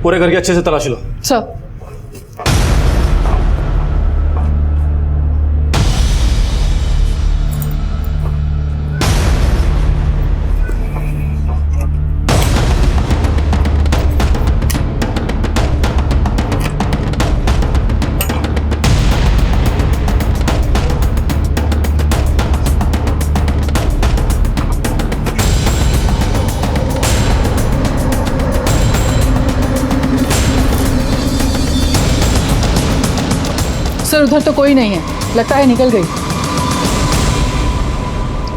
पूरे घर की अच्छे से तलाशी लो। सर। सर उधर तो कोई नहीं है, लगता है निकल गई।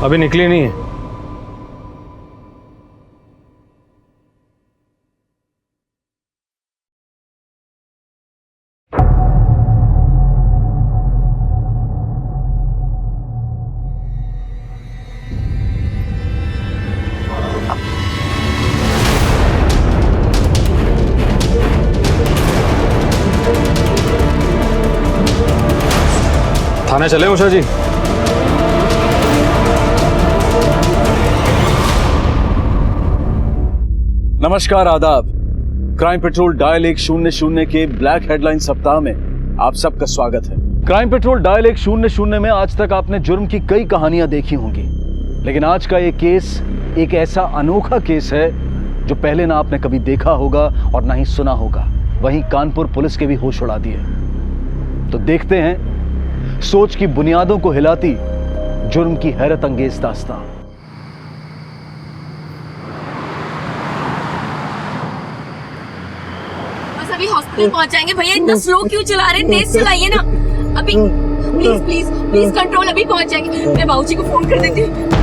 अभी निकली नहीं है। थाने चले उषा जी? नमस्कार, आदाब। क्राइम पेट्रोल डायल 100 के ब्लैक हेडलाइन सप्ताह में आप सबका स्वागत है। क्राइम पेट्रोल डायल 100 में आज तक आपने जुर्म की कई कहानियां देखी होंगी, लेकिन आज का ये केस एक ऐसा अनोखा केस है जो पहले ना आपने कभी देखा होगा और ना ही सुना होगा। वहीं कानपुर पुलिस के भी होश उड़ा दिए। तो देखते हैं सोच की बुनियादों को हिलाती जुर्म की हैरत अंगेज दास्तां। बस अभी हॉस्पिटल पहुंच जाएंगे। भैया इतना स्लो क्यों चला रहे हैं? तेज चलाइए ना। अभी प्लीज प्लीज प्लीज कंट्रोल। अभी पहुंच जाएंगे। मैं बाबूजी को फोन कर देती हूँ।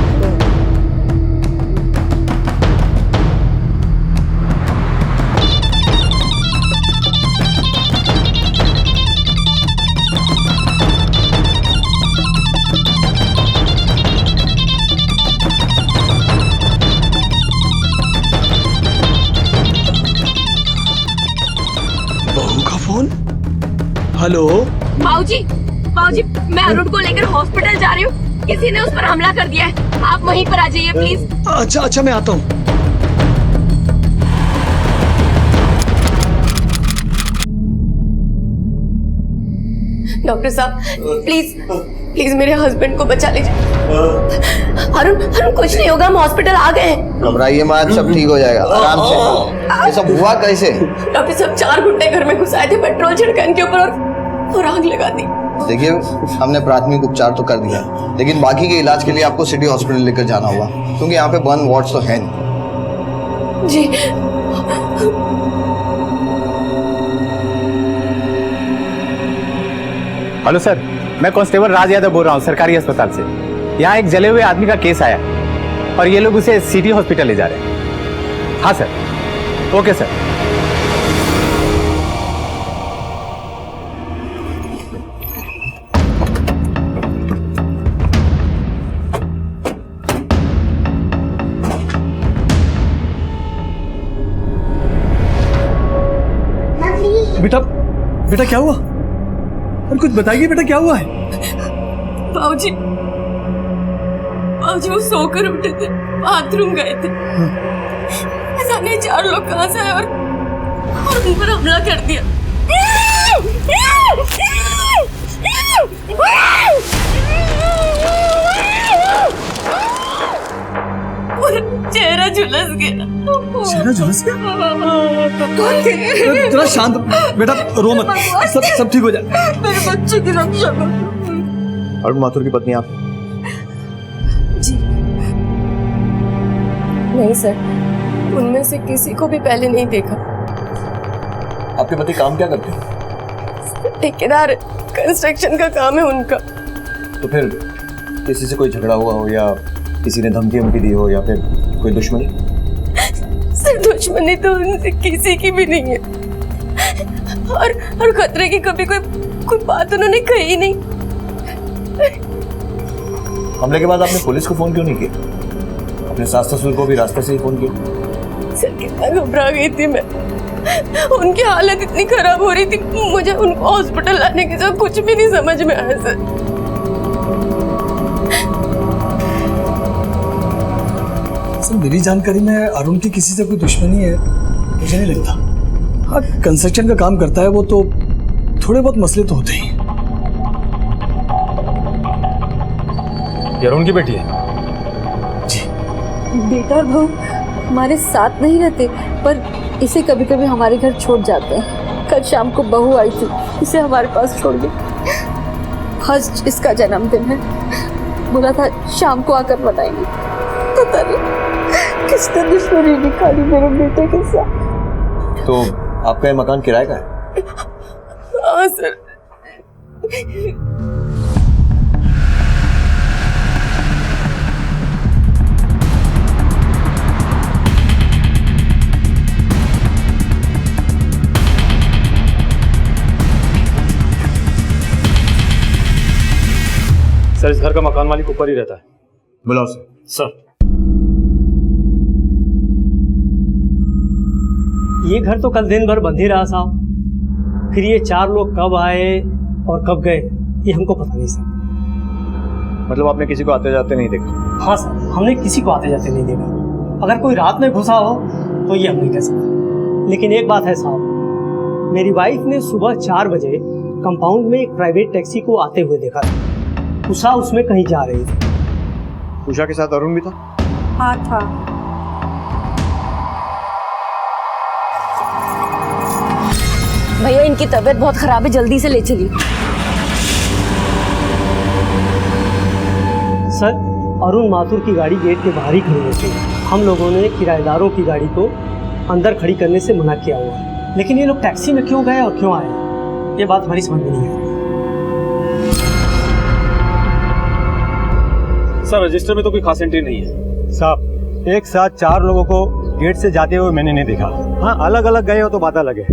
हेलो बाबूजी, बाबूजी मैं अरुण को लेकर हॉस्पिटल जा रही हूँ। किसी ने उस पर हमला कर दिया है। आप वहीं पर आ जाइए प्लीज। अच्छा मैं आता हूँ। डॉक्टर साहब प्लीज प्लीज मेरे हस्बैंड को बचा लीजिए। अरुण अरुण कुछ नहीं होगा, हम हॉस्पिटल आ गए हैं। घबराइए मत, सब ठीक हो जाएगा, आराम से। ये सब हुआ कैसे? डॉक्टर साहब 4 गुंडे घर में घुस आए थे, पेट्रोल छिड़का इनके ऊपर और आग लगा दी। देखिए, हमने प्राथमिक उपचार तो कर दिया, लेकिन बाकी के इलाज के लिए आपको सिटी हॉस्पिटल लेकर जाना होगा, क्योंकि यहाँ पे 1 वार्ड तो है नहीं। जी हेलो सर, मैं कांस्टेबल राज यादव बोल रहा हूँ सरकारी अस्पताल से। यहाँ एक जले हुए आदमी का केस आया और ये लोग उसे सिटी हॉस्पिटल ले जा रहे हैं। हाँ सर, ओके सर। बेटा बेटा क्या हुआ? और कुछ बताइए बेटा, क्या हुआ है? बाबूजी वो सोकर उठे थे, बाथरूम गए थे। ऐसा नहीं 4 लोग कहां से आए और उन पर हमला कर दिया। चेहरा झुलस गया। चेहरा झुलस गया? जरा शांत बेटा, रो मत, सब ठीक हो जाए। मेरे बच्चे की रक्षा करो। अरुण माथुर की पत्नी आप? जी नहीं सर, उनमें से किसी को भी पहले नहीं देखा। आपके पति काम क्या करते हैं? ठेकेदार, कंस्ट्रक्शन का काम है उनका। तो फिर किसी से कोई झगड़ा हुआ हो, या किसी ने धमकी दी हो, या फिर कोई दुश्मनी? सर दुश्मनी तो उनसे किसी की भी नहीं है, और खतरे की कभी कोई बात उन्होंने कही नहीं। हमले के बाद आपने पुलिस को फोन क्यों नहीं किया? अपने सास ससुर को भी रास्ते से ही फोन किया? सर कितना घबरा गई थी मैं। उनकी हालत इतनी खराब हो रही थी, मुझे उनको हॉस्पिटल लाने के साथ कुछ भी नहीं समझ में आया सर। मेरी जानकारी में अरुण की किसी से कोई दुश्मनी है मुझे नहीं लगता। हाँ, कंस्ट्रक्शन का काम करता है वो, तो थोड़े बहुत मसले तो होते ही। ये अरुण की बेटी है। बेटा और बहू हमारे साथ नहीं रहते, पर इसे कभी कभी हमारे घर छोड़ जाते हैं। कल शाम को बहू आई थी, इसे हमारे पास छोड़ गई। आज इसका जन्मदिन है, बोला था शाम को आकर बताएंगे। पता नहीं किसने दुश्मनी निकाली मेरे बेटे के साथ। तो आपका ये मकान किराए का है? हाँ सर। सर इस घर का मकान मालिक ऊपर ही रहता है। बुलाओ सर। सर ये घर तो कल दिन भर बंद ही रहा साहब। फिर ये 4 लोग कब आए और कब गए ये हमको पता नहीं सर। मतलब आपने किसी को आते जाते नहीं देखा? हाँ सर, हमने किसी को आते जाते नहीं देखा। अगर कोई रात में घुसा हो तो ये हम नहीं कह सकते। लेकिन एक बात है साहब, मेरी वाइफ ने सुबह 4 बजे कंपाउंड में एक प्राइवेट टैक्सी को आते हुए देखा था। उषा उसमें कहीं जा रही थी। उषा के साथ अरुण भी था? हाँ था। भैया इनकी तबीयत बहुत खराब है, जल्दी से ले चलिए। सर अरुण माथुर की गाड़ी गेट के बाहर ही खड़ी होती है। हम लोगों ने किराएदारों की गाड़ी को अंदर खड़ी करने से मना किया हुआ है, लेकिन ये लोग टैक्सी में क्यों गए और क्यों आए ये बात हमारी समझ में नहीं आ रही। सर रजिस्टर में तो कोई खास एंट्री नहीं है। साहब एक साथ 4 लोगों को गेट से जाते हुए मैंने नहीं देखा। हाँ अलग अलग गए हो तो बात अलग है।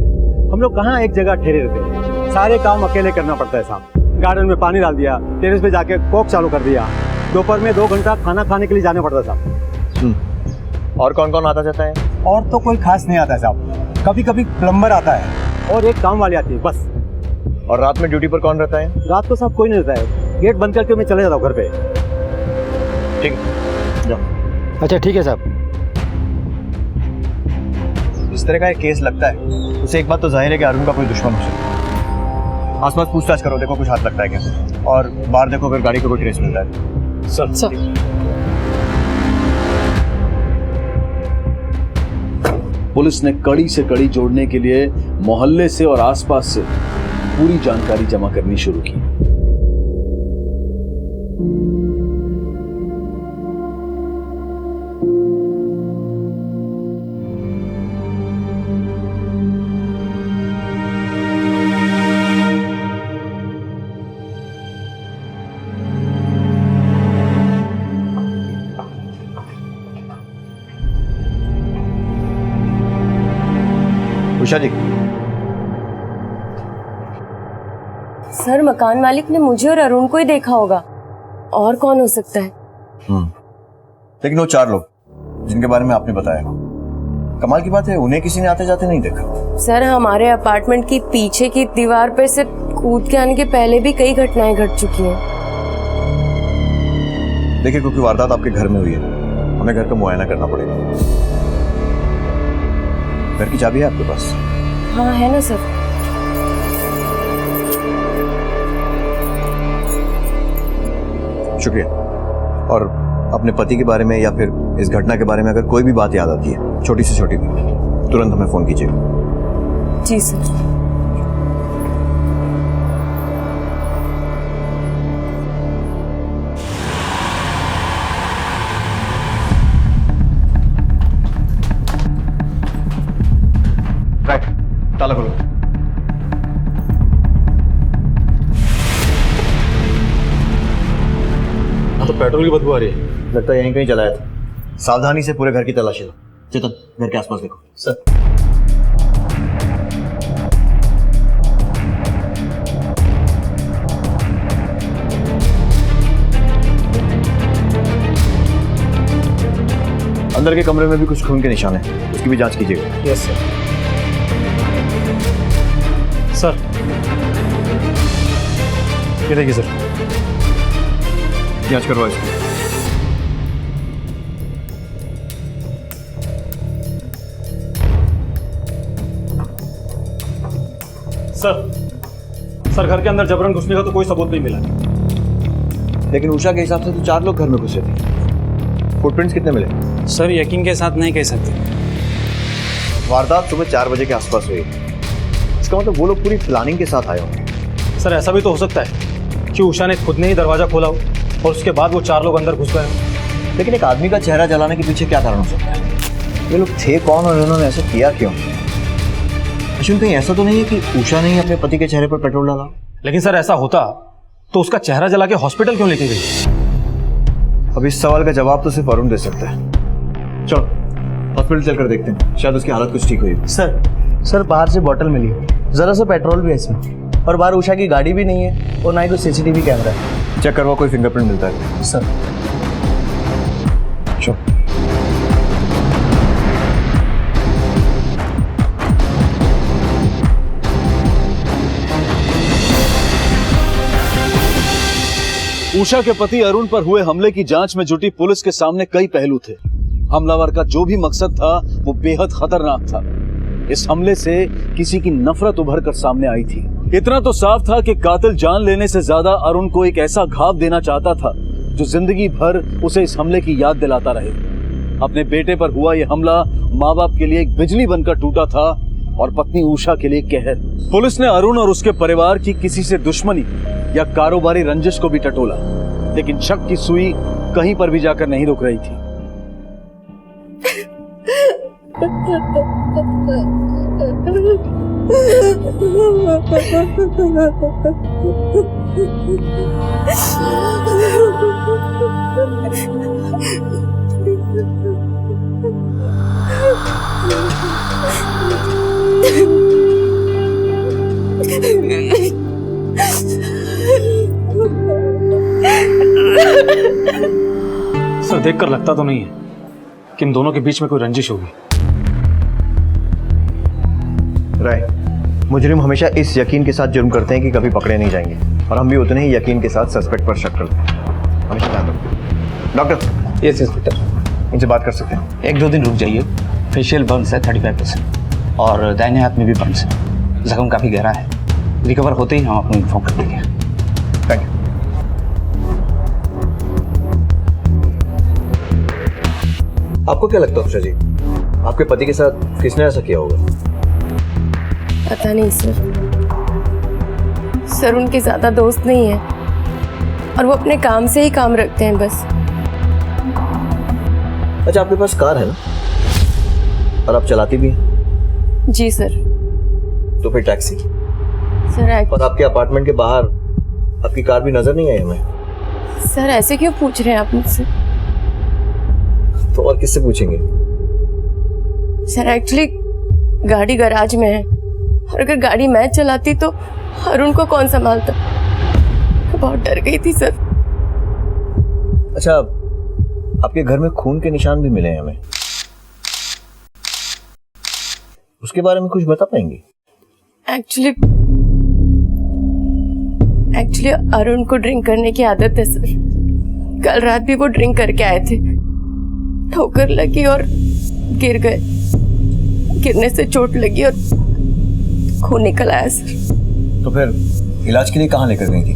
हम लोग कहाँ एक जगह ठहरे रहते हैं, सारे काम अकेले करना पड़ता है साहब। गार्डन में पानी डाल दिया, टेरेस पे जाके कोक चालू कर दिया, दोपहर में 2 घंटा खाना खाने के लिए जाना पड़ता साहब। और कौन कौन आता जाता है? और तो कोई खास नहीं आता है साहब, कभी कभी प्लम्बर आता है और एक काम वाली आती है बस। और रात में ड्यूटी पर कौन रहता है? रात को साहब कोई नहीं रहता है, गेट बंद करके मैं चले जाता हूँ घर पे। ठीक, जाओ। अच्छा ठीक है साहब। इस तरह का एक केस लगता है, उसे एक बात तो जाहिर है कि अरुण का कोई दुश्मन हो सकता है। आसपास पूछताछ करो, देखो कुछ हाथ लगता है क्या, और बाहर देखो अगर गाड़ी को कोई ट्रेस मिलता है। सर पुलिस ने कड़ी से कड़ी जोड़ने के लिए मोहल्ले से और आसपास से पूरी जानकारी जमा करनी शुरू की। उषा जी, सर मकान मालिक ने मुझे और अरुण को ही देखा होगा, और कौन हो सकता है? लेकिन वो 4 लोग जिनके बारे में आपने बताया, कमाल की बात है उन्हें किसी ने आते जाते नहीं देखा। सर हमारे अपार्टमेंट की पीछे की दीवार पर से कूद के आने के पहले भी कई घटनाएं घट चुकी हैं। देखिए क्योंकि वारदात आपके घर में हुई है, हमें घर का मुआयना करना पड़ेगा। घर की चाबी है आपके पास? हाँ है ना सर। शुक्रिया। और अपने पति के बारे में या फिर इस घटना के बारे में अगर कोई भी बात याद आती है, छोटी से छोटी भी, तुरंत हमें फोन कीजिएगा। जी सर। राइट, ताला खोलो। तो पेट्रोल की बदबू आ रही है। लगता है यहीं कहीं चलाया था। सावधानी से पूरे घर की तलाशी लो। चेतन, घर के आसपास देखो। सर। अंदर के कमरे में भी कुछ खून के निशान हैं, उसकी भी जांच कीजिएगा। Yes sir. सर ये देखिए सर, जांच करवाओ इसकी। सर घर के अंदर जबरन घुसने का तो कोई सबूत नहीं मिला। लेकिन उषा के हिसाब से तो 4 लोग घर में घुसे थे। फुटप्रिंट्स कितने मिले? सर यकीन के साथ नहीं कह सकते। वारदात सुबह 4 बजे के आसपास हुई। इसका मतलब वो लोग पूरी प्लानिंग के साथ आए होंगे। सर ऐसा भी तो हो सकता है कि उषा ने खुद ने ही दरवाजा खोला हो और उसके बाद वो 4 लोग अंदर घुस गए हो। लेकिन एक आदमी का चेहरा जलाने के पीछे क्या कारण हो सकता है? ये लोग थे कौन और इन्होंने ऐसा किया क्यों? अश्विन, कहीं ऐसा तो नहीं है कि उषा ने ही अपने पति के चेहरे पर पेट्रोल डाला? लेकिन सर ऐसा होता तो उसका चेहरा जला के हॉस्पिटल क्यों लेके गई? अब इस सवाल का जवाब तो सिर्फ अरुण दे सकता है। चलो हॉस्पिटल चलकर देखते हैं, शायद उसकी हालत कुछ ठीक हुई। सर बाहर से बोतल मिली, जरा सा पेट्रोल भी है इसमें, और बाहर उषा की गाड़ी भी नहीं है और ना ही कोई सीसीटीवी कैमरा है। चेक करवा, कोई फिंगरप्रिंट मिलता है? सर चलो। उषा के पति अरुण पर हुए हमले की जांच में जुटी पुलिस के सामने कई पहलू थे। हमलावर का जो भी मकसद था वो बेहद खतरनाक था। इस हमले से किसी की नफरत उभर कर सामने आई थी। इतना तो साफ था कि कातिल जान लेने से ज्यादा अरुण को एक ऐसा घाव देना चाहता था जो जिंदगी भर उसे इस हमले की याद दिलाता रहे। अपने बेटे पर हुआ यह हमला माँ बाप के लिए एक बिजली बनकर टूटा था और पत्नी उषा के लिए कहर। पुलिस ने अरुण और उसके परिवार की किसी से दुश्मनी या कारोबारी रंजिश को भी टटोला, लेकिन शक की सुई कहीं पर भी जाकर नहीं रुक रही थी। सर देखकर लगता तो नहीं है कि इन दोनों के बीच में कोई रंजिश होगी। राय, मुजरिम हमेशा इस यकीन के साथ जुर्म करते हैं कि कभी पकड़े नहीं जाएंगे, और हम भी उतने ही यकीन के साथ सस्पेक्ट पर शक करते हैं। हमेशा ध्यान रखो। डॉक्टर। Yes inspector. इनसे बात कर सकते हैं? 1-2 दिन रुक जाइए। फेशियल बर्न्स है 35% और दाहिने हाथ में भी बर्न्स है। जख्म काफ़ी गहरा है। रिकवर होते ही हम आपको इन्फॉर्म कर देंगे। Thank you. आपको क्या लगता है उषा जी, आपके पति के साथ किसने ऐसा किया होगा? पता नहीं सर उनके ज्यादा दोस्त नहीं है और वो अपने काम से ही काम रखते हैं बस। अच्छा, आपके पास कार है ना, और आप चलाती भी हैं? जी सर। तो फिर टैक्सी? सर और आपके अपार्टमेंट के बाहर आपकी कार भी नजर नहीं आई हमें। सर ऐसे क्यों पूछ रहे हैं आप मुझसे? तो और किससे पूछेंगे? सर एक्चुअली गाड़ी गैराज में है और अगर गाड़ी मैं चलाती तो अरुण को कौन संभालता? बहुत डर गई थी सर। अच्छा, आपके घर में खून के निशान भी मिले हैं हमें, उसके बारे में कुछ बता पाएंगे? एक्चुअली अरुण को ड्रिंक करने की आदत है सर। कल रात भी वो ड्रिंक करके आए थे, ठोकर लगी और गिर गए। गिरने से चोट लगी और खून निकल आया सर। तो फिर इलाज के लिए कहाँ लेकर गई थी?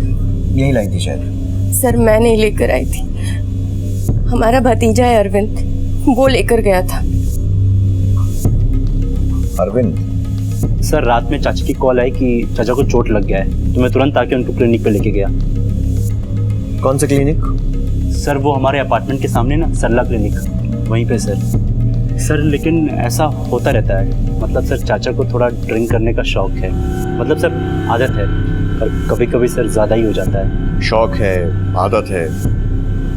यही लाई थी शायद। सर मैं नहीं लेकर आई थी, हमारा भतीजा है अरविंद, वो लेकर गया था। अरविंद? सर रात में चाचा की कॉल आई कि चाचा को चोट लग गया है, तो मैं तुरंत आके उनको क्लिनिक पे लेके गया। कौन सा क्लिनिक? सर वो हमारे अपार्टमेंट के सामने ना, सरला क्लिनिक, वहीं पे सर लेकिन ऐसा होता रहता है, मतलब सर चाचा को थोड़ा ड्रिंक करने का शौक है, मतलब सर आदत है, पर कभी कभी सर ज़्यादा ही हो जाता है। शौक है, आदत है,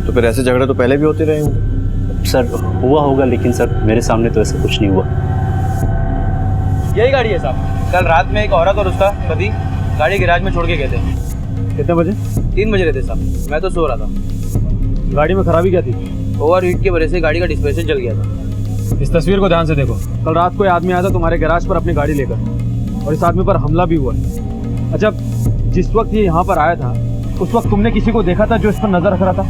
तो फिर ऐसे झगड़े तो पहले भी होते रहे होंगे। सर हुआ होगा, लेकिन सर मेरे सामने तो ऐसा कुछ नहीं हुआ। यही गाड़ी है साहब। कल रात में एक औरत और उसका पति गाड़ी गैराज में छोड़ के गए थे। कितने बजे? 3 बज रहे थे साहब, मैं तो सो रहा था। गाड़ी में खराबी क्या थी? ओवरहीट की वजह से गाड़ी का डिस्पेंसर जल गया था। इस तस्वीर को ध्यान से देखो। कल रात को आदमी आया था तुम्हारे गैराज पर अपनी गाड़ी लेकर, और इस आदमी पर हमला भी हुआ है। अच्छा, जिस वक्त ये यहाँ पर आया था उस वक्त तुमने किसी को देखा था जो इस पर नजर रख रहा था?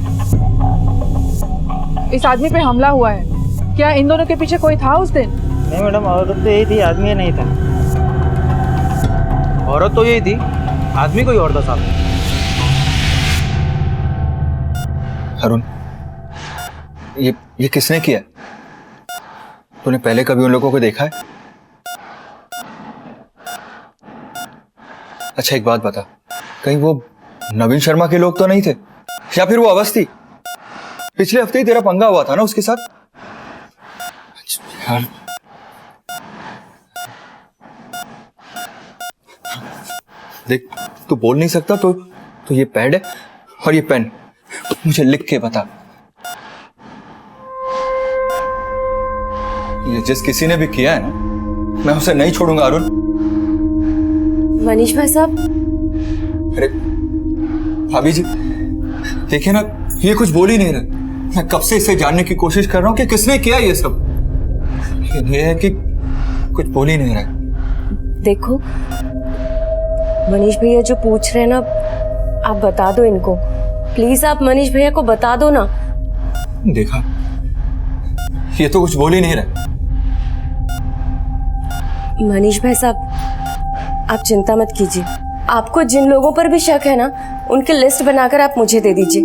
इस आदमी पे हमला हुआ है, क्या इन दोनों के पीछे कोई था उस दिन? नहीं मैडम, औरत तो यही थी, आदमी नहीं था। औरत तो यही थी, आदमी कोई और था साहब। अरुण, ये किसने किया? तूने पहले कभी उन लोगों को देखा है? अच्छा एक बात बता, कहीं वो नवीन शर्मा के लोग तो नहीं थे, या फिर वो अवस्थी? पिछले हफ्ते ही तेरा पंगा हुआ था ना उसके साथ। यार देख, तू बोल नहीं सकता तो ये पैड है और ये पेन, मुझे लिख के बता। ये जिस किसी ने भी किया है ना, मैं उसे नहीं छोड़ूंगा अरुण। मनीष भाई साहब। अरे भाभी जी देखिए ना, ये कुछ बोल ही नहीं रहा। मैं कब से इसे जानने की कोशिश कर रहा हूँ कि किसने किया ये सब, लेकिन ये है कि कुछ बोल ही नहीं रहा। देखो मनीष भैया जो पूछ रहे हैं ना, आप बता दो इनको प्लीज। आप मनीष भैया को बता दो ना। देखा, ये तो कुछ बोल ही नहीं रहा। मनीष भाई साहब आप चिंता मत कीजिए। आपको जिन लोगों पर भी शक है ना, उनकी लिस्ट बनाकर आप मुझे दे दीजिए।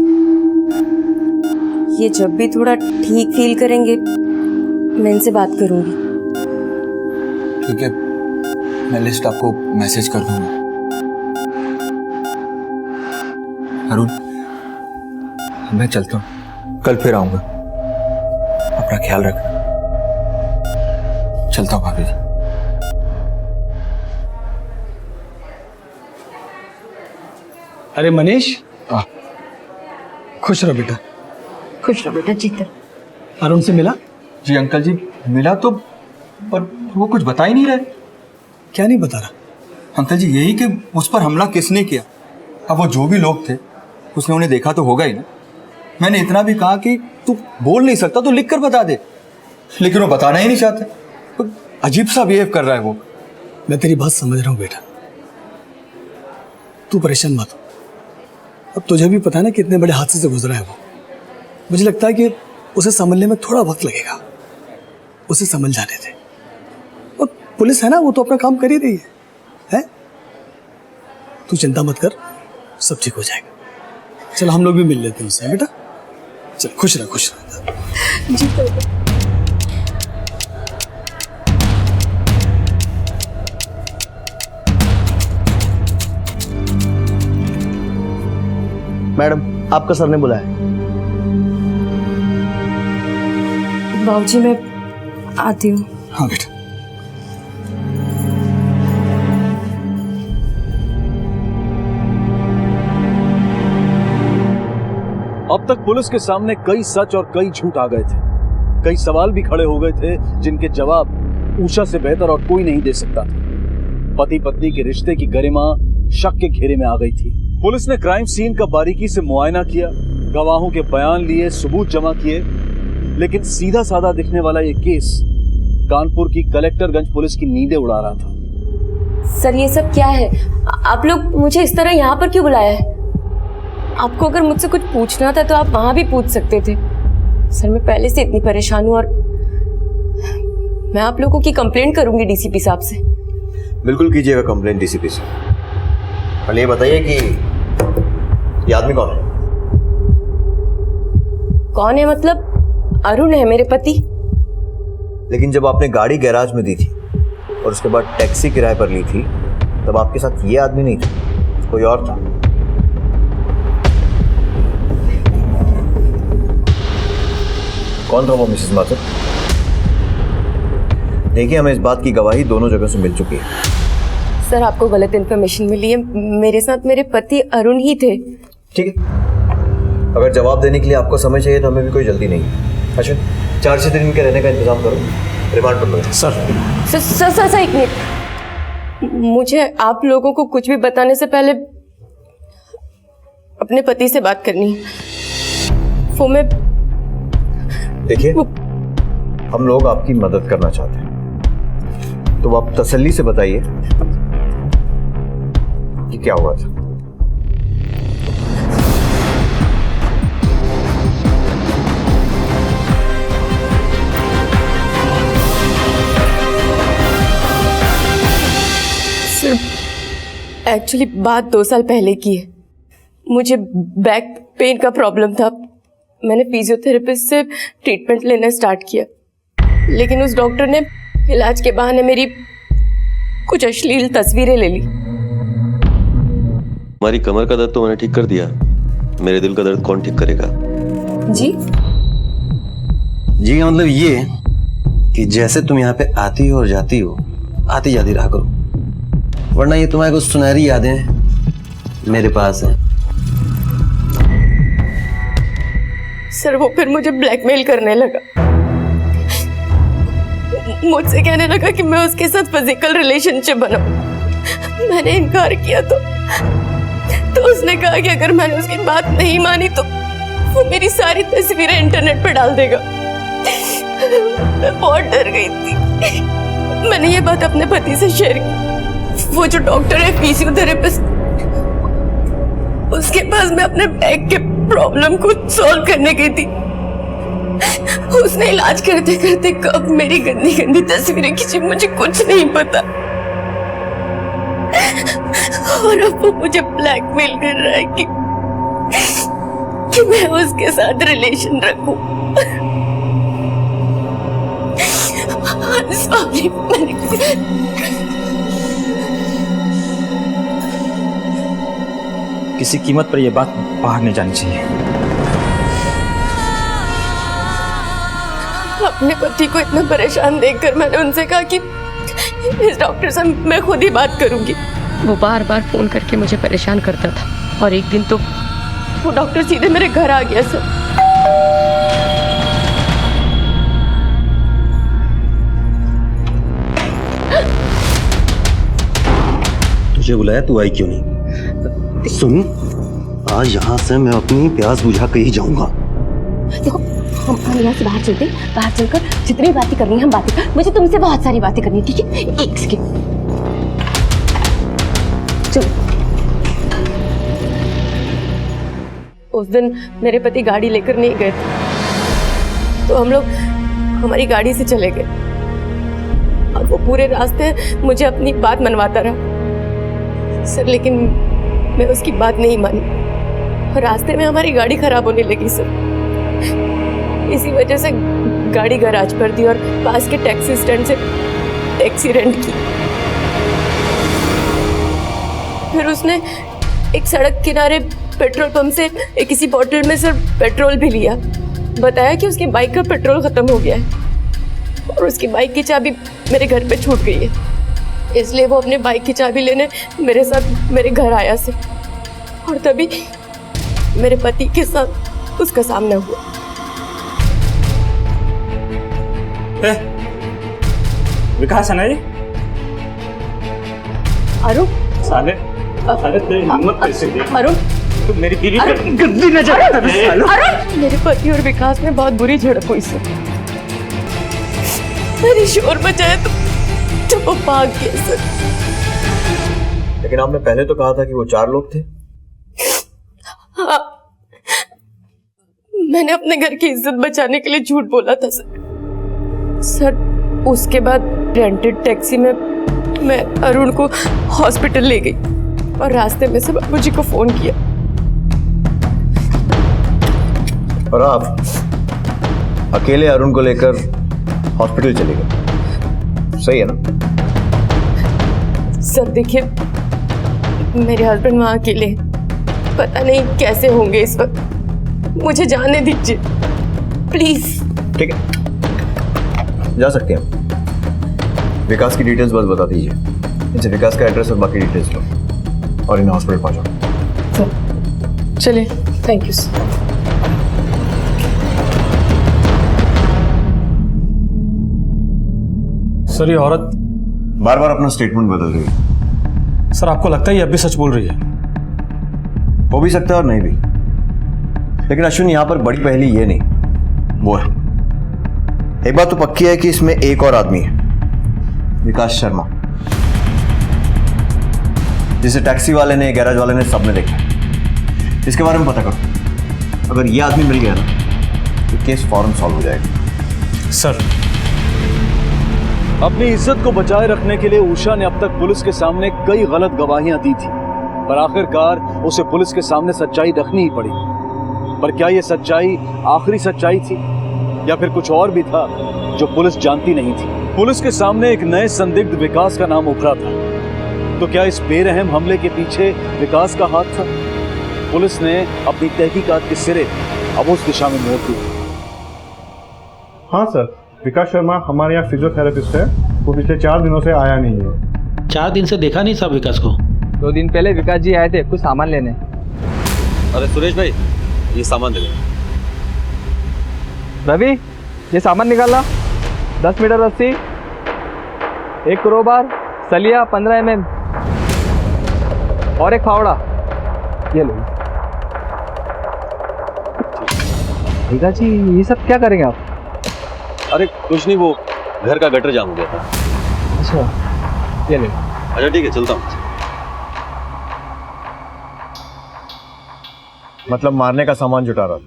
ये जब भी थोड़ा ठीक फील करेंगे मैं इनसे बात करूंगी। ठीक है, मैं लिस्ट आपको मैसेज कर दूंगा। अरुण मैं चलता हूँ, कल फिर आऊंगा। अपना ख्याल रखना। चलता हूँ भाभी जी। अरे मनीष, खुश रहो बेटा। खुश रहो बेटा। जीते अरुण से मिला? जी अंकल जी मिला तो, पर वो कुछ बता ही नहीं रहे। क्या नहीं बता रहा? अंकल जी यही कि उस पर हमला किसने किया। अब वो जो भी लोग थे उसने उन्हें देखा तो होगा ही ना। मैंने इतना भी कहा कि तू बोल नहीं सकता तो लिख कर बता दे, लेकिन वो बताना ही नहीं चाहता। तो अजीब सा बिहेव कर रहा है वो। मैं तेरी बात समझ रहा हूँ बेटा, तू परेशान मत हो। अब तुझे भी पता है ना कितने बड़े हादसे से गुजरा है वो। मुझे लगता है कि उसे समझने में थोड़ा वक्त लगेगा। उसे समझ जाने दे। और पुलिस है ना, वो तो अपना काम कर ही रही है? तू चिंता मत कर, सब ठीक हो जाएगा। चल हम लोग भी मिल लेते हैं उससे बेटा। चल खुश रह, खुश रह। जी मैडम आपका सर ने बुलाया। बाबूजी मैं आती हूँ। हाँ बेटा। अब तक पुलिस के सामने कई सच और कई झूठ आ गए थे। कई सवाल भी खड़े हो गए थे जिनके जवाब उषा से बेहतर और कोई नहीं दे सकता था। पति पत्नी के रिश्ते की गरिमा शक के घेरे में आ गई थी। पुलिस ने क्राइम सीन का बारीकी से मुआयना किया, गवाहों के बयान लिए, सबूत जमा किए, लेकिन सीधा साधा दिखने वाला ये केस कानपुर की कलेक्टरगंज पुलिस की नींदें उड़ा रहा था। सर ये सब क्या है? आप लोग मुझे इस तरह यहाँ पर क्यों बुलाया है? आपको अगर मुझसे कुछ पूछना था तो आप वहां भी पूछ सकते थे। सर मैं पहले से इतनी परेशान हूँ और मैं आप लोगों की कंप्लेंट करूंगी डीसीपी साहब से। बिल्कुल कीजिएगा कंप्लेंट डीसीपी से। पहले ये बताइए कि ये आदमी कौन है? कौन है मतलब? अरुण है मेरे पति। लेकिन जब आपने गाड़ी गैराज में दी थी और उसके बाद टैक्सी किराए पर ली थी, तब आपके साथ ये आदमी नहीं था, कोई और था। कौन था वो मिसेस माथुर? देखिए हमें इस बात की गवाही दोनों जगह से मिल चुकी है। सर आपको गलत इन्फॉर्मेशन मिली है। मेरे साथ मेरे पति अरुण ही थे। ठीक है, अगर जवाब देने के लिए आपको समय चाहिए तो हमें भी कोई जल्दी नहीं है। अच्छा 4-6 दिन इनके रहने का इंतजाम करो, रिमांड पर लो। सर एक मिनट, मुझे आप लोगों को कुछ भी बताने से पहले अपने पति से बात करनी है। वो मैं देखिए हम लोग आपकी मदद करना चाहते हैं, तो आप तसल्ली से बताइए कि क्या हुआ था। एक्चुअली बात 2 साल पहले की है। मुझे बैक पेन का प्रॉब्लम था। मैंने फिजियोथेरेपिस्ट से ट्रीटमेंट लेना स्टार्ट किया, लेकिन उस डॉक्टर ने इलाज के बहाने मेरी कुछ अश्लील तस्वीरें ले ली। हमारी कमर का दर्द तो मैंने ठीक कर दिया, मेरे दिल का दर्द कौन ठीक करेगा? जी जी का मतलब ये है कि जैसे तुम यहाँ पे आती हो और जाती हो, आती जाती रहा करो, वरना ये तुम्हारी कुछ सुनहरी यादें मेरे पास हैं। सर वो फिर मुझे ब्लैकमेल करने लगा। मुझसे कहने लगा कि मैं उसके साथ फिजिकल रिलेशनशिप बनाऊं। मैंने इनकार किया तो उसने कहा कि अगर मैंने उसकी बात नहीं मानी तो वो मेरी सारी तस्वीरें इंटरनेट पे डाल देगा। मैं बहुत डर गई थी। मैंने ये बात अपने पति से शेयर की। वो जो डॉक्टर है फिजियोथेरेपिस्ट, उसके पास मैं अपने बैक के प्रॉब्लम को सॉल्व करने गई थी। उसने इलाज करते करते कब मेरी गंदी गंदी तस्वीरें खींची मुझे कुछ नहीं पता, और अब वो मुझे ब्लैकमेल कर रहा है कि मैं उसके साथ रिलेशन रखूं। सॉरी, किसी कीमत पर यह बात बाहर नहीं जानी चाहिए। अपने पति को इतना परेशान देखकर मैंने उनसे कहा कि इस डॉक्टर से मैं खुद ही बात करूंगी। वो बार बार फोन करके मुझे परेशान करता था, और एक दिन तो वो डॉक्टर सीधे मेरे घर आ गया। सर तुझे बुलाया, तू आई क्यों नहीं? सुन, आज यहाँ से मैं अपनी प्यास बुझा के ही जाऊंगा। देखो, हम यहाँ से बाहर चलते, बाहर चलकर जितनी बातें करनी है हम बातें कर। मुझे तुमसे बहुत सारी बातें करनी, ठीक है? एक सेकेंड, चलो। उस दिन मेरे पति गाड़ी लेकर नहीं गए थे, तो हम लोग हमारी गाड़ी से चले गए, और वो पूरे रास्ते मुझे अपनी बात मनवाता रहा। सर लेकिन मैं उसकी बात नहीं मानी, और रास्ते में हमारी गाड़ी खराब होने लगी सर। इसी वजह से गाड़ी गैराज पर दी और पास के टैक्सी स्टैंड से टैक्सी रेंट की। फिर उसने एक सड़क किनारे पेट्रोल पंप से किसी बोतल में सर पेट्रोल भी लिया। बताया कि उसकी बाइक का पेट्रोल खत्म हो गया है, और उसकी बाइक की चाबी मेरे घर पे छूट गई है, इसलिए वो अपने बाइक की चाबी लेने मेरे साथ मेरे घर आया सर। और तभी मेरे पति के साथ उसका सामना हुआ। विकास है ना ये? अरुण, साले तेरी हिम्मत कैसे दी? अरुण, तू मेरी बीवी पे गंदी नजर आता है। अरुण, मेरे पति और विकास में बहुत बुरी झड़प हुई सर। मैंने शोर मचाया तो वो भाग गया सर। लेकिन आपने पहले तो कहा था कि वो 4 लोग थे। हाँ, मैंने अपने घर की इज्जत बचाने के लिए झूठ बोला था सर। उसके बाद रेंटेड टैक्सी में मैं अरुण को हॉस्पिटल ले गई, और रास्ते में से बाबूजी को फोन किया। और आप अकेले अरुण को लेकर हॉस्पिटल चले गए, सही है ना? सर देखिए, मेरे हस्बैंड वहाँ अकेले हैं, पता नहीं कैसे होंगे इस वक्त। मुझे जाने दीजिए प्लीज। ठीक है, जा सकते हैं। विकास की डिटेल्स बस बता दीजिए। इनसे विकास का एड्रेस और बाकी डिटेल्स लो, और इन्हें हॉस्पिटल पहुंचाओ। चलिए, थैंक यू सर। सर ये औरत बार बार अपना स्टेटमेंट बदल रही है। सर आपको लगता है ये अब भी सच बोल रही है? हो भी सकता है और नहीं भी, लेकिन अश्विन यहाँ पर बड़ी पहेली ये नहीं, वो है। एक बात तो पक्की है कि इसमें एक और आदमी है, विकास शर्मा, जिसे टैक्सी वाले ने, गैराज वाले ने, सबने देखा। इसके बारे में पता करो। अगर ये आदमी मिल गया ना तो केस फौरन सॉल्व हो जाएगा। सर अपनी इज्जत को बचाए रखने के लिए उषा ने अब तक पुलिस के सामने कई गलत गवाहियां दी थी, पर आखिरकार उसे पुलिस के सामने सच्चाई रखनी ही पड़ी। पर क्या यह सच्चाई आखिरी सच्चाई थी या फिर कुछ और भी था जो पुलिस जानती नहीं थी? पुलिस के सामने एक नए संदिग्ध विकास का नाम उभरा था, तो क्या इस बेरहम हमले के पीछे विकास का हाथ था? पुलिस ने अपनी तहकीकात के सिरे अब उस दिशा में मोड़ दी। हाँ सर, विकास शर्मा हमारे यहाँ फिजियोथेरेपिस्ट है। वो पिछले 4 दिनों से आया नहीं है। 4 दिन से देखा नहीं साहब विकास को। 2 दिन पहले विकास जी आए थे कुछ सामान लेने। अरे सुरेश भाई, ये सामान दे दो। रवि, ये सामान निकाला। 10 मीटर रस्सी, 1 क्रोबार, सलिया 15 mm और एक फावड़ा। ये लो। विकास जी, ये सब क्या करेंगे आप? अरे कुछ नहीं, वो घर का गटर जाम हो गया था। अच्छा, ये ले। अच्छा ठीक है, चलता हूँ। मतलब मारने का सामान जुटा रहा था।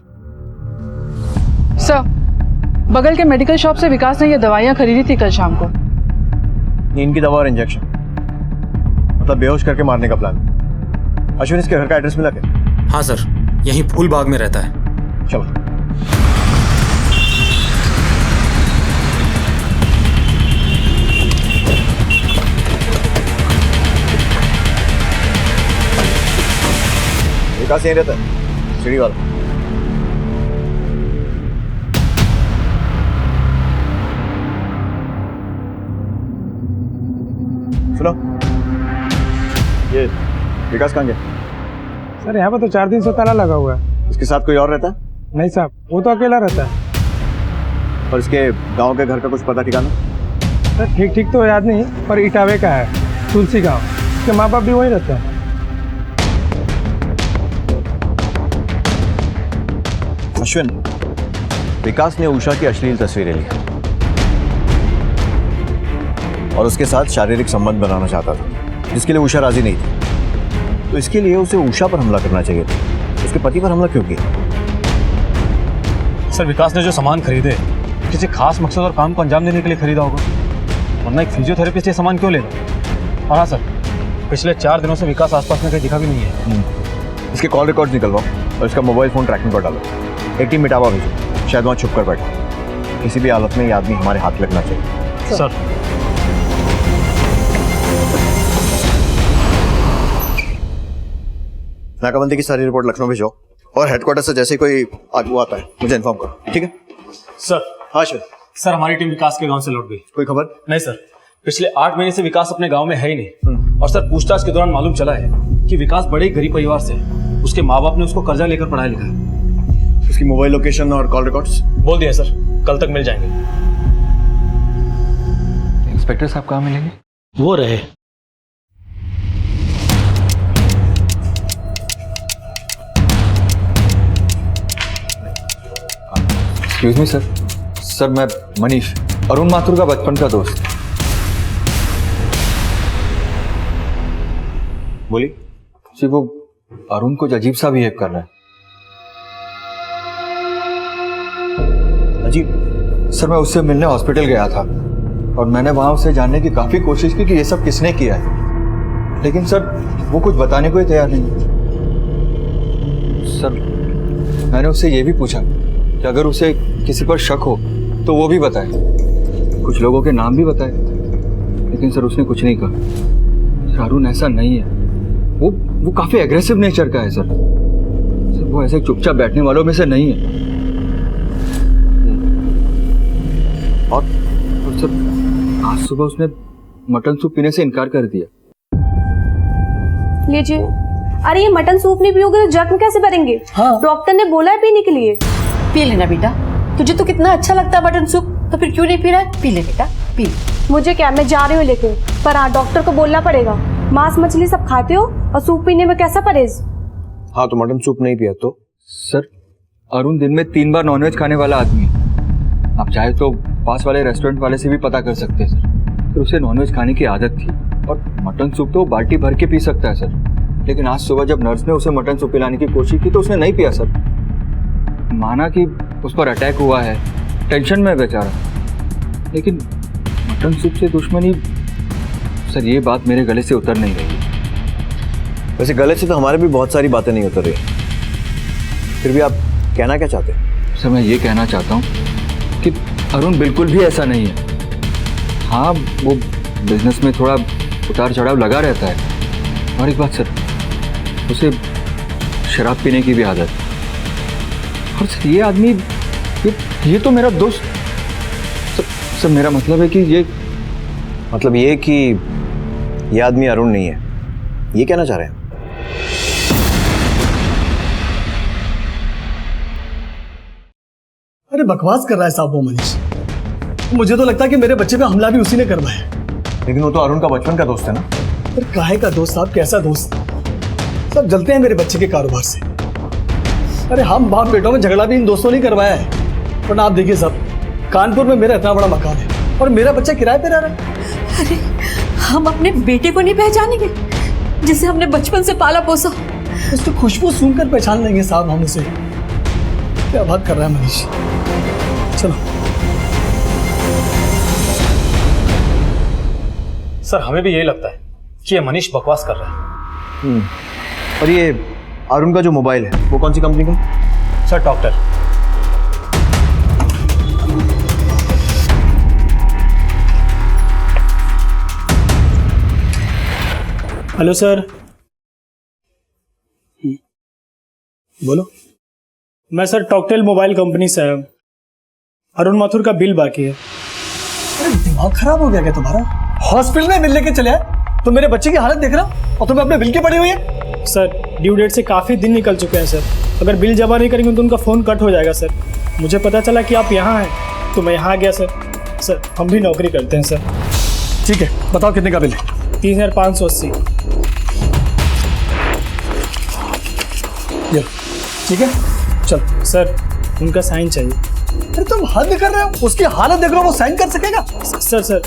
सर, बगल के मेडिकल शॉप से विकास ने ये दवाइयाँ खरीदी थी कल शाम को। नींद की दवा और इंजेक्शन, मतलब बेहोश करके मारने का प्लान। अश्विन, इसके घर का एड्रेस मिला क्या? हाँ सर, यहीं फूल बाग में रहता है। चलो। विकास यहीं रहता है, सीढ़ी वाला। सुनो, ये विकास कहाँ गया? सर, यहाँ पर तो 4 दिन से ताला लगा हुआ है। इसके साथ कोई और रहता है? नहीं साहब, वो तो अकेला रहता है। और इसके गांव के घर का कुछ पता ठिकाना? सर, ठीक तो याद नहीं, पर इटावे का है, तुलसी गांव। उसके माँ बाप भी वहीं रहते हैं। अश्विन, विकास ने उषा की अश्लील तस्वीरें ली और उसके साथ शारीरिक संबंध बनाना चाहता था, जिसके लिए उषा राजी नहीं थी। तो इसके लिए उसे उषा पर हमला करना चाहिए था। उसके पति पर हमला क्यों किया? सर, विकास ने जो सामान खरीदे किसी खास मकसद और काम को अंजाम देने के लिए खरीदा होगा, वरना एक फिजियोथेरेपिस्ट ये सामान क्यों लेगा? और हाँ सर, पिछले 4 दिनों से विकास आसपास में कहीं दिखा भी नहीं है। इसके कॉल रिकॉर्ड्स निकलवाओ और इसका मोबाइल फोन ट्रैकिंग पर डालो। एक टीम मिटावा भेजो, शायद वहाँ छुप कर बैठा। किसी भी हालत में ये आदमी हमारे हाथ लगना चाहिए। सर, नाकाबंदी की सारी रिपोर्ट लखनऊ भेजो और हेडक्वार्टर से जैसे कोई आगू आता है मुझे इन्फॉर्म करो, ठीक है? सर। हाँ सर। सर, हमारी टीम विकास के गांव से लौट गई। कोई खबर? नहीं सर, पिछले 8 महीने से विकास अपने गांव में है ही नहीं। और सर, पूछताछ के दौरान मालूम चला है कि विकास बड़े गरीब परिवार से, उसके माँ बाप ने उसको कर्जा लेकर पढ़ाया लिखा है। उसकी मोबाइल लोकेशन और कॉल रिकॉर्ड्स बोल दिया सर, कल तक मिल जाएंगे। इंस्पेक्टर साहब कहाँ मिलेंगे? वो रहे। Excuse me sir. सर, मैं मनीष, अरुण माथुर का बचपन का दोस्त। बोली जी, वो अरुण कुछ अजीब सा बिहेव कर रहा है। अजीब? सर, मैं उससे मिलने हॉस्पिटल गया था और मैंने वहां उससे जानने की काफी कोशिश की कि ये सब किसने किया है, लेकिन सर वो कुछ बताने को ही तैयार नहीं। सर, मैंने उससे ये भी पूछा कि अगर उसे किसी पर शक हो तो वो भी बताए, कुछ लोगों के नाम भी बताए, लेकिन सर उसने कुछ नहीं कहा। सर, अरुण ऐसा नहीं है, वो काफी एग्रेसिव नेचर का है सर। वो ऐसे चुपचाप बैठने वालों में से नहीं है। और सर, आज सुबह उसने मटन सूप पीने से इनकार कर दिया। लीजिए। अरे ये मटन सूप नहीं पियोगे तो जख्म कैसे भरेंगे? हाँ। डॉक्टर ने बोला है पीने के लिए। पी लेना बेटा, तुझे तो कितना अच्छा लगता है मटन सूप, तो फिर क्यों नहीं पी रहा है? पी ले बेटा, पी। मुझे क्या, मैं जा रही हूँ लेके, पर हाँ डॉक्टर को बोलना पड़ेगा। मांस मछली सब खाते हो और सूप पीने में कैसा परहेज? हाँ, तो मटन सूप नहीं पिया तो? सर, अरुण दिन में 3 बार नॉनवेज खाने वाला आदमी है। आप चाहे तो पास वाले रेस्टोरेंट वाले से भी पता कर सकते हैं सर। फिर उसे नॉनवेज खाने की आदत थी और मटन सूप तो बाल्टी भर के पी सकता है सर। लेकिन आज सुबह जब नर्स ने उसे मटन सूप पिलाने की कोशिश की तो उसने नहीं पिया सर। माना कि उस पर अटैक हुआ है, टेंशन में बेचारा, लेकिन मटन सूप से दुश्मनी, सर ये बात मेरे गले से उतर नहीं रही। वैसे गले से तो हमारे भी बहुत सारी बातें नहीं उतर रही, फिर भी आप कहना क्या चाहते हैं? सर मैं ये कहना चाहता हूँ कि अरुण बिल्कुल भी ऐसा नहीं है। हाँ वो बिजनेस में थोड़ा उतार चढ़ाव लगा रहता है, और एक बात सर, उसे शराब पीने की भी आदत है। और सर ये आदमी ये तो मेरा दोस्त। सर मेरा मतलब है कि ये ये आदमी अरुण नहीं है, ये कहना चाह रहे हैं? अरे बकवास कर रहा है साहब वो मनीष। मुझे तो लगता है कि मेरे बच्चे पे हमला भी उसी ने करवाया। लेकिन वो तो अरुण का बचपन का दोस्त है ना। पर काहे का दोस्त साहब, कैसा दोस्त? सब जलते हैं मेरे बच्चे के कारोबार से। अरे हम बाप बेटों में झगड़ा भी इन दोस्तों ने करवाया है। वरना आप देखिए साहब, कानपुर में मेरा इतना बड़ा मकान है और मेरा बच्चा किराए पे रह रहा है। अरे हम अपने बेटे को नहीं पहचानेंगे जिसे हमने बचपन से पाला पोसा? उसकी खुशबू सूंघकर पहचान लेंगे साहब हम उसे। क्या बात कर रहा है मनीष। चलो सर हमें भी यही लगता है कि ये मनीष बकवास कर रहा है। और ये अरुण का जो मोबाइल है वो कौन सी कंपनी का? Sir doctor. Hello sir. बोलो। मैं सर टॉकटेल मोबाइल कंपनी से आया हूँ। अरुण माथुर का बिल बाकी है। अरे दिमाग खराब हो गया क्या तुम्हारा? हॉस्पिटल में बिल लेके चले आए तो मेरे बच्चे की हालत देख रहा और तुम्हें अपने बिल की पड़ी हुई है। सर ड्यू डेट से काफ़ी दिन निकल चुके हैं सर। अगर बिल जमा नहीं करेंगे तो उनका फ़ोन कट हो जाएगा सर। मुझे पता चला कि आप यहाँ हैं तो मैं यहाँ आ गया सर। सर हम भी नौकरी करते हैं सर। ठीक है बताओ कितने का बिल है? 3580। ठीक है चल। सर उनका साइन चाहिए। अरे तुम हद कर रहे हो, उसकी हालत देख रहे हो, वो साइन कर सकेगा? सर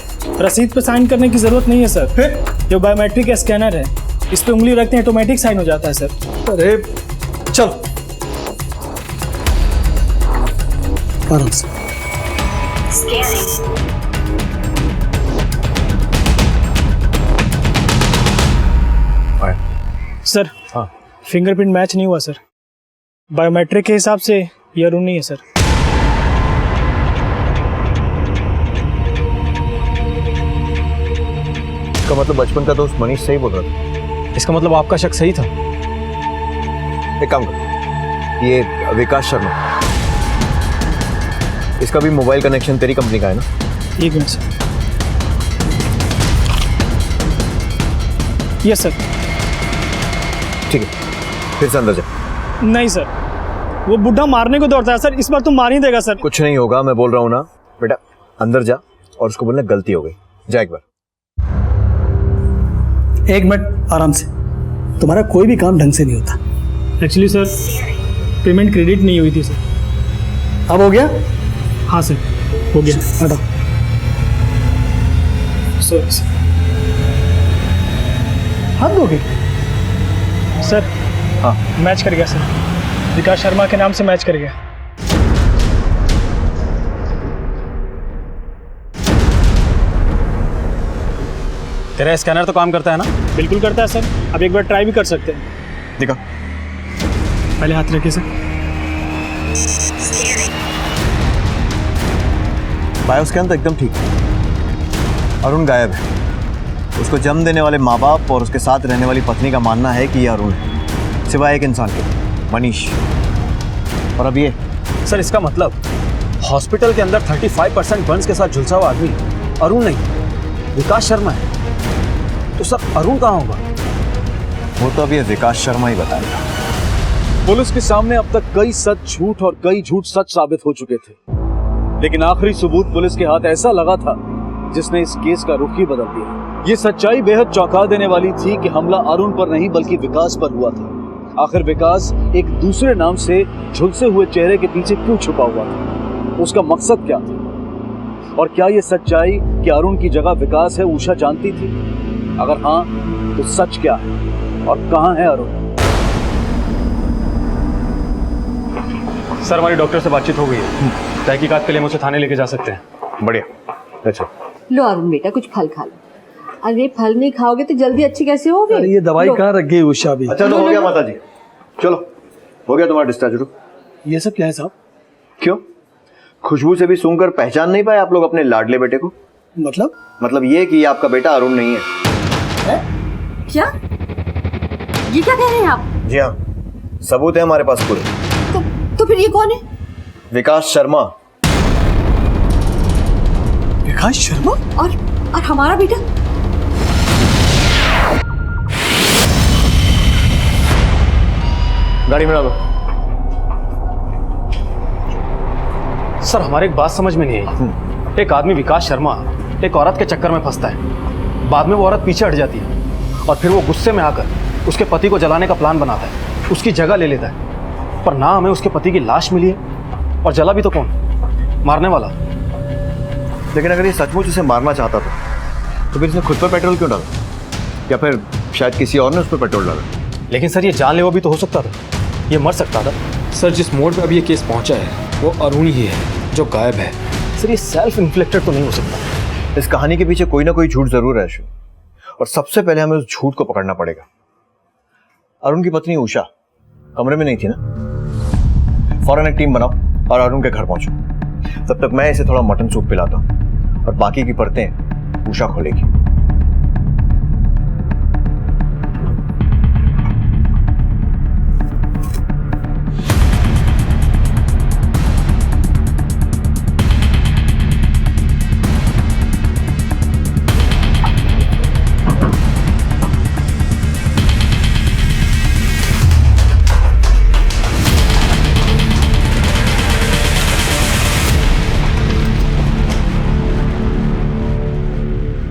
रसीद पे साइन करने की जरूरत नहीं है सर। फिर जो बायोमेट्रिक स्कैनर है इस पे उंगली रखते हैं ऑटोमेटिक साइन हो जाता है सर। अरे चल आराम से। सर हाँ फिंगरप्रिंट मैच नहीं हुआ सर। बायोमेट्रिक के हिसाब से ये अरुण नहीं है सर। इसका मतलब बचपन का दोस्त मनीष सही बोल रहा था। इसका मतलब आपका शक सही था। एक काम कर, ये विकास शर्मा, इसका भी मोबाइल कनेक्शन तेरी कंपनी का है ना? एक मिनट सर। Yes sir. ठीक है फिर से अंदर जा। नहीं सर वो बुढ़ा मारने को दौड़ता है सर। इस बार तो मार ही देगा सर। कुछ नहीं होगा, मैं बोल रहा हूँ ना बेटा, अंदर जा और उसको बोलना गलती हो गई। जा एक बार। एक मिनट आराम से। तुम्हारा कोई भी काम ढंग से नहीं होता। एक्चुअली सर पेमेंट क्रेडिट नहीं हुई थी सर। अब हो गया? हाँ सर हो गया। हटाओ। Sorry sir. हद हो गई सर। हाँ मैच कर गया सर। विकास शर्मा के नाम से मैच कर गया। तेरा स्कैनर तो काम करता है ना? बिल्कुल करता है सर। अब एक बार ट्राई भी कर सकते हैं। दिखा। पहले हाथ रखिए सर। बायोस्कैन तो एकदम ठीक है। अरुण गायब है। उसको जन्म देने वाले माँ बाप और उसके साथ रहने वाली पत्नी का मानना है कि यह अरुण है, सिवाय एक इंसान के, मनीष। और अब ये सर इसका मतलब हॉस्पिटल के अंदर 35% बर्न्स के साथ झुलसा हुआ आदमी अरुण नहीं विकास शर्मा है। तो सर अरुण कहाँ होगा? वो तो अब ये विकास शर्मा ही बताएगा। पुलिस के सामने अब तक कई सच झूठ और कई झूठ सच साबित हो चुके थे, लेकिन आखिरी सबूत पुलिस के हाथ ऐसा लगा था जिसने इस केस का रुख ही बदल दिया। ये सच्चाई बेहद चौंका देने वाली थी कि हमला अरुण पर नहीं बल्कि विकास पर हुआ था। आखिर विकास एक दूसरे नाम से झुलसे हुए चेहरे के पीछे क्यों छुपा हुआ था? उसका मकसद क्या था? और क्या ये सच्चाई कि अरुण की जगह विकास है उषा जानती थी? अगर हाँ तो सच क्या है और कहाँ है अरुण? सर हमारी डॉक्टर से बातचीत हो गई है। तहकीकात के लिए मुझे थाने लेके जा सकते हैं। बढ़िया। अच्छा लो अरुण बेटा कुछ फल खा लो। अरे फल नहीं खाओगे तो जल्दी अच्छी कैसे होगी? अरे ये दवाई कहाँ रख गई उषा भी? अच्छा तो हो गया माता जी, चलो हो गया तुम्हारा डिस्चार्ज। रुको, ये सब क्या है साहब? क्यों, खुशबू से भी सूंघकर पहचान नहीं पाए आप लोग अपने लाडले बेटे को? मतलब ये कि आपका बेटा अरुण नहीं है। क्या ये क्या कह रहे हैं आप? जी हाँ, सबूत है हमारे पास पूरे। तो फिर ये कौन है? विकास शर्मा। विकास शर्मा? और हमारा बेटा? गाड़ी में डालो। सर हमारे एक बात समझ में नहीं आई। एक आदमी विकास शर्मा एक औरत के चक्कर में फंसता है, बाद में वो औरत पीछे हट जाती है और फिर वो गुस्से में आकर उसके पति को जलाने का प्लान बनाता है, उसकी जगह ले लेता है। पर ना हमें उसके पति की लाश मिली है और जला भी तो कौन? मारने वाला। लेकिन अगर ये सचमुच उसे मारना चाहता था तो फिर इसने खुद पर पेट्रोल क्यों डाला? या फिर शायद किसी और ने उस पर पेट्रोल डाला? लेकिन सर ये जानलेवा भी तो हो सकता था, ये मर सकता था। सर जिस मोड़ पे अभी ये केस पहुंचा है वो अरुण ही है जो गायब है। सर ये सेल्फ इन्फ्लिक्टेड तो नहीं हो सकता। इस कहानी के पीछे कोई ना कोई झूठ जरूर है अश्विन, और सबसे पहले हमें उस झूठ को पकड़ना पड़ेगा। अरुण की पत्नी उषा कमरे में नहीं थी ना? फौरन एक टीम बनाओ और अरुण के घर पहुंचो। तब तक मैं इसे थोड़ा मटन सूप पिलाता हूं और बाकी की परतें उषा खोलेगी।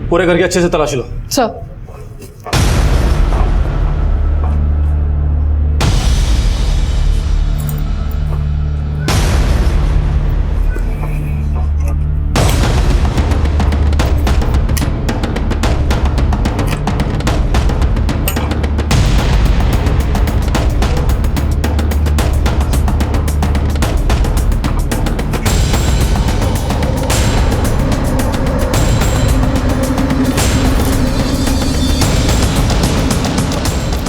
पूरे घर की अच्छे से तलाशी लो। सर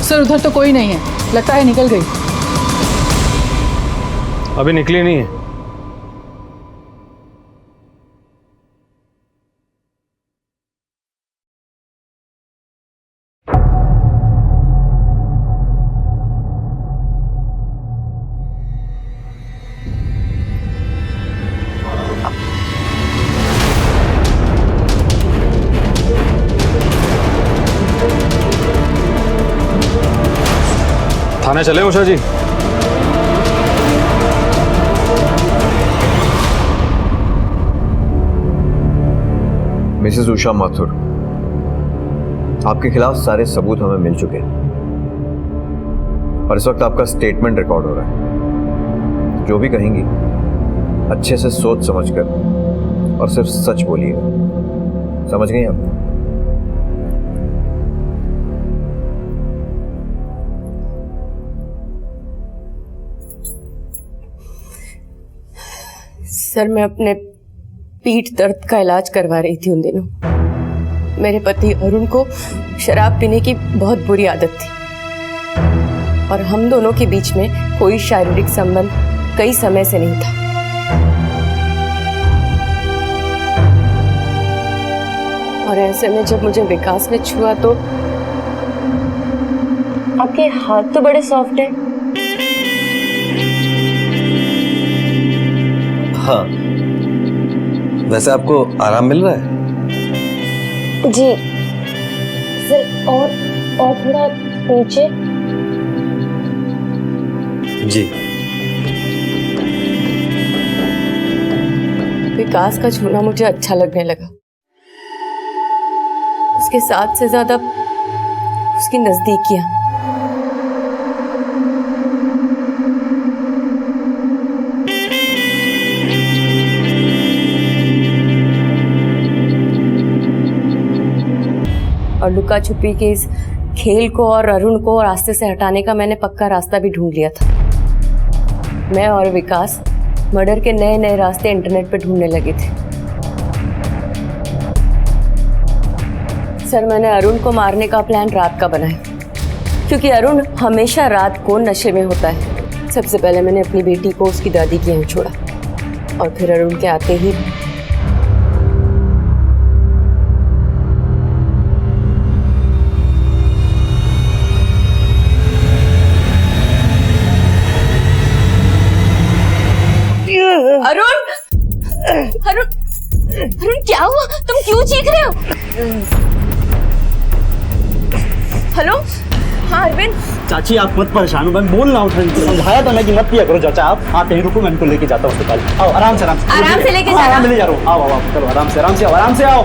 सर उधर तो कोई नहीं है, लगता है निकल गई। अभी निकली नहीं है। थाने चले उषा जी? मिसेस उषा माथुर, आपके खिलाफ सारे सबूत हमें मिल चुके हैं और इस वक्त आपका स्टेटमेंट रिकॉर्ड हो रहा है। जो भी कहेंगी अच्छे से सोच समझकर और सिर्फ सच बोलिएगा, समझ गई आप? सर मैं अपने पीठ दर्द का इलाज करवा रही थी उन दिनों। मेरे पति अरुण को शराब पीने की बहुत बुरी आदत थी और हम दोनों के बीच में कोई शारीरिक संबंध कई समय से नहीं था। और ऐसे में जब मुझे विकास ने छुआ तो आपके हाथ तो बड़े सॉफ्ट हैं। हाँ, वैसे आपको आराम मिल रहा है? जी सर, और थोड़ा नीचे। जी। विकास का छूना मुझे अच्छा लगने लगा। उसके साथ से ज्यादा उसकी नजदीकियां। और लुका छुपी के इस खेल को और अरुण को रास्ते से हटाने का मैंने पक्का रास्ता भी ढूंढ लिया था। मैं और विकास मर्डर के नए नए रास्ते इंटरनेट पे ढूंढने लगे थे। सर मैंने अरुण को मारने का प्लान रात का बनाया, क्योंकि अरुण हमेशा रात को नशे में होता है। सबसे पहले मैंने अपनी बेटी को उसकी दादी के यहाँ छोड़ा और फिर अरुण के आते ही अरुण अरुण अरुण क्या हुआ? तुम क्यों चीख रहे हो? हेलो, हाँ अरविंद। चाची आप मत परेशान हो, मैं बोल रहा हूँ, समझाया था ना कि मत पिया करो। चाचा आप यहीं रुको, मैं इनको लेके जाता हूँ अस्पताल। आओ आराम से आराम से लेके जाना। मैं ले जा रहा हूँ। आओ आओ चलो, आराम से आओ, आराम से आओ।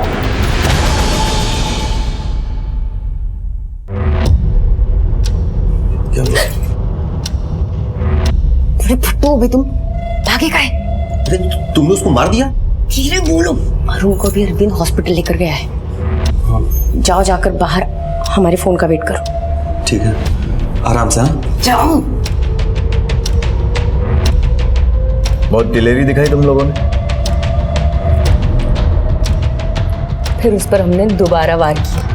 बड़े फट्टू हो गए तुम, भागे का है? अरे तुमने उसको मार दिया? धीरे बोलो। अरुण को भी अरविंद हॉस्पिटल लेकर गया है। जाओ, जाकर बाहर हमारे फोन का वेट करो। ठीक है, आराम से। हाँ जाओ। बहुत दिलेरी दिखाई तुम लोगों ने। फिर उस पर हमने दोबारा वार किया।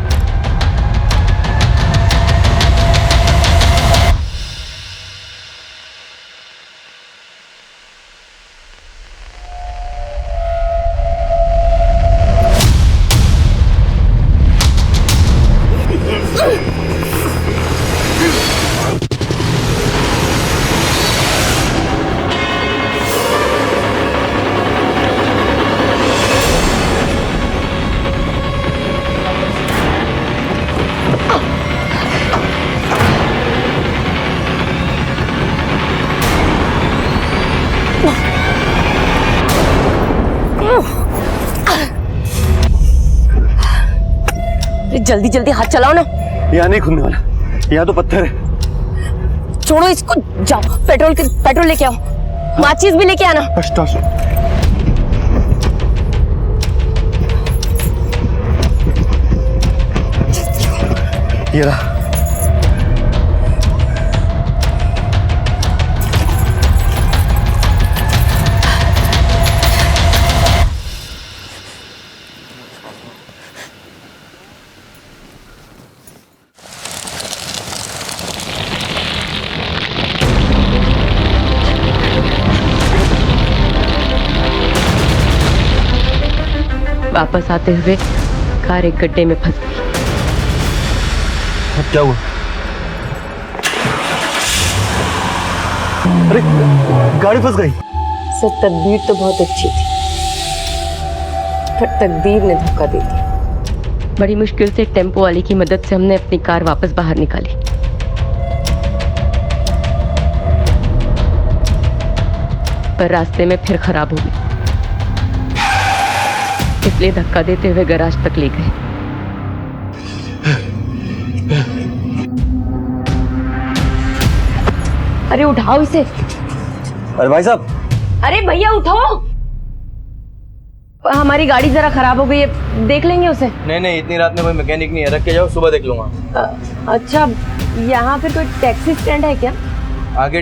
जल्दी जल्दी हाथ चलाओ ना। यहाँ नहीं खुलने वाला, यहाँ तो पत्थर है। छोड़ो इसको, जाओ पेट्रोल लेके आओ, माचिस भी लेके आना। ये रहा। वापस आते हुए कार एक गड्ढे में फंस गई। अब क्या हुआ? अरे गाड़ी फंस गई। सर तदबीर तो बहुत अच्छी थी, पर तकदीर ने धोखा दे दिया। बड़ी मुश्किल से टेम्पो वाले की मदद से हमने अपनी कार वापस बाहर निकाली, पर रास्ते में फिर खराब हो गई, इसलिए धक्का देते हुए गैराज तक ले गए। अरे उठाओ इसे। अरे भाई साहब। अरे भैया उठाओ, हमारी गाड़ी जरा खराब हो गई है, देख लेंगे उसे। नहीं, इतनी रात में कोई मैकेनिक नहीं है, रख के जाओ, सुबह देख लूंगा। अच्छा, यहाँ पे कोई टैक्सी स्टैंड है क्या? आगे